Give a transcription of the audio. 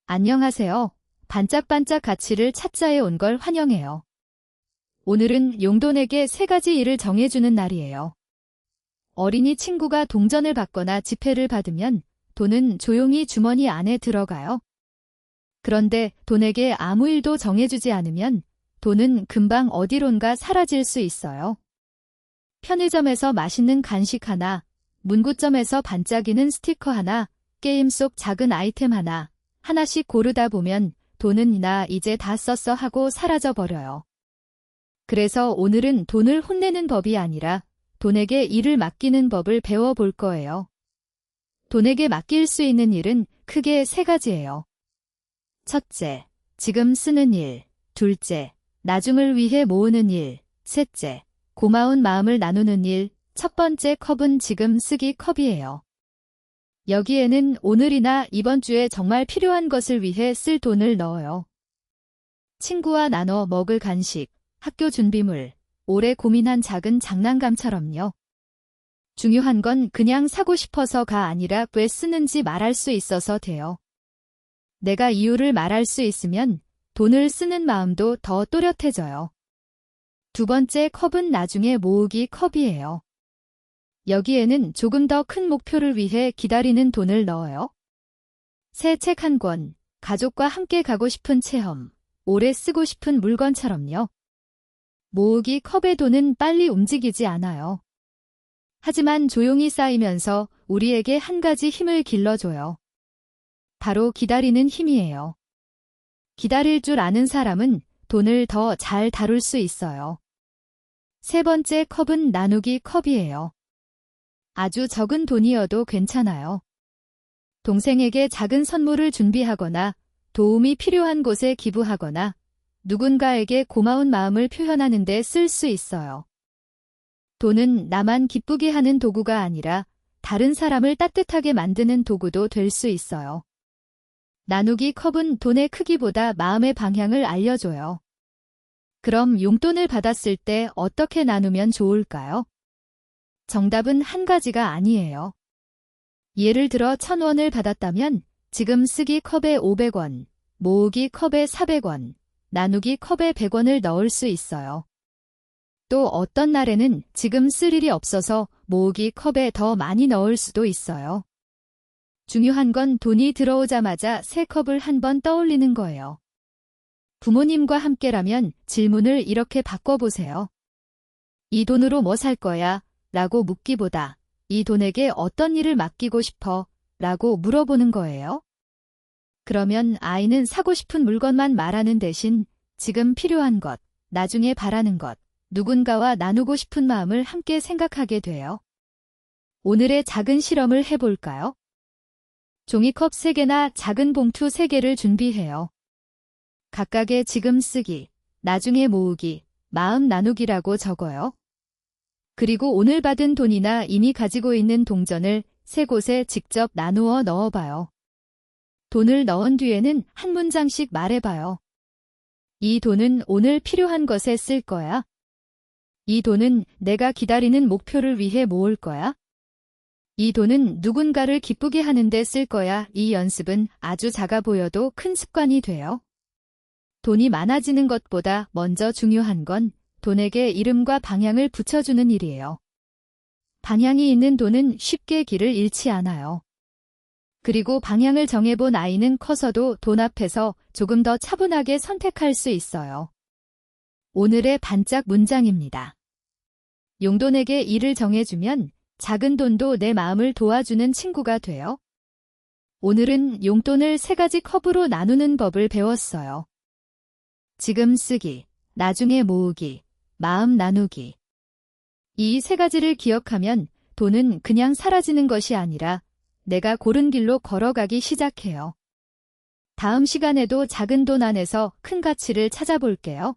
안녕하세요. 반짝반짝 가치를 찾자에 온 걸 환영해요. 오늘은 용돈에게 3가지 일을 정해주는 날이에요. 어린이 친구가 동전을 받거나 지폐를 받으면 돈은 조용히 주머니 안에 들어가요. 그런데 돈에게 아무 일도 정해주지 않으면 돈은 금방 어디론가 사라질 수 있어요. 편의점에서 맛있는 간식 하나, 문구점에서 반짝이는 스티커 하나, 게임 속 작은 아이템 하나씩 고르다 보면 돈은 나 이제 다 썼어 하고 사라져 버려요. 그래서 오늘은 돈을 혼내는 법이 아니라 돈에게 일을 맡기는 법을 배워볼 거예요. 돈에게 맡길 수 있는 일은 크게 3가지예요. 첫째, 지금 쓰는 일. 둘째, 나중을 위해 모으는 일. 셋째, 고마운 마음을 나누는 일. 첫 번째 컵은 지금 쓰기 컵이에요. 여기에는 오늘이나 이번 주에 정말 필요한 것을 위해 쓸 돈을 넣어요. 친구와 나눠 먹을 간식, 학교 준비물, 오래 고민한 작은 장난감처럼요. 중요한 건 그냥 사고 싶어서가 아니라 왜 쓰는지 말할 수 있어서 돼요. 내가 이유를 말할 수 있으면 돈을 쓰는 마음도 더 또렷해져요. 두 번째 컵은 나중에 모으기 컵이에요. 여기에는 조금 더 큰 목표를 위해 기다리는 돈을 넣어요. 새 책 한 권, 가족과 함께 가고 싶은 체험, 오래 쓰고 싶은 물건처럼요. 모으기 컵의 돈은 빨리 움직이지 않아요. 하지만 조용히 쌓이면서 우리에게 한 가지 힘을 길러줘요. 바로 기다리는 힘이에요. 기다릴 줄 아는 사람은 돈을 더 잘 다룰 수 있어요. 세 번째 컵은 나누기 컵이에요. 아주 적은 돈이어도 괜찮아요. 동생에게 작은 선물을 준비하거나 도움이 필요한 곳에 기부하거나 누군가에게 고마운 마음을 표현하는 데 쓸 수 있어요. 돈은 나만 기쁘게 하는 도구가 아니라 다른 사람을 따뜻하게 만드는 도구도 될 수 있어요. 나누기 컵은 돈의 크기보다 마음의 방향을 알려줘요. 그럼 용돈을 받았을 때 어떻게 나누면 좋을까요? 정답은 한 가지가 아니에요. 예를 들어 1,000원을 받았다면 지금 쓰기 컵에 500원, 모으기 컵에 400원, 나누기 컵에 100원을 넣을 수 있어요. 또 어떤 날에는 지금 쓸 일이 없어서 모으기 컵에 더 많이 넣을 수도 있어요. 중요한 건 돈이 들어오자마자 새 컵을 한번 떠올리는 거예요. 부모님과 함께라면 질문을 이렇게 바꿔보세요. 이 돈으로 뭐 살 거야? 라고 묻기보다 이 돈에게 어떤 일을 맡기고 싶어? 라고 물어보는 거예요. 그러면 아이는 사고 싶은 물건만 말하는 대신 지금 필요한 것, 나중에 바라는 것, 누군가와 나누고 싶은 마음을 함께 생각하게 돼요. 오늘의 작은 실험을 해볼까요? 종이컵 3개나 작은 봉투 3개를 준비해요. 각각의 지금 쓰기, 나중에 모으기, 마음 나누기라고 적어요. 그리고 오늘 받은 돈이나 이미 가지고 있는 동전을 3곳에 직접 나누어 넣어봐요. 돈을 넣은 뒤에는 한 문장씩 말해봐요. 이 돈은 오늘 필요한 것에 쓸 거야. 이 돈은 내가 기다리는 목표를 위해 모을 거야. 이 돈은 누군가를 기쁘게 하는 데 쓸 거야. 이 연습은 아주 작아 보여도 큰 습관이 돼요. 돈이 많아지는 것보다 먼저 중요한 건 돈에게 이름과 방향을 붙여주는 일이에요. 방향이 있는 돈은 쉽게 길을 잃지 않아요. 그리고 방향을 정해본 아이는 커서도 돈 앞에서 조금 더 차분하게 선택할 수 있어요. 오늘의 반짝 문장입니다. 용돈에게 일을 정해주면 작은 돈도 내 마음을 도와주는 친구가 돼요. 오늘은 용돈을 3가지 컵으로 나누는 법을 배웠어요. 지금 쓰기, 나중에 모으기, 마음 나누기. 이 3가지를 기억하면 돈은 그냥 사라지는 것이 아니라 내가 고른 길로 걸어가기 시작해요. 다음 시간에도 작은 돈 안에서 큰 가치를 찾아볼게요.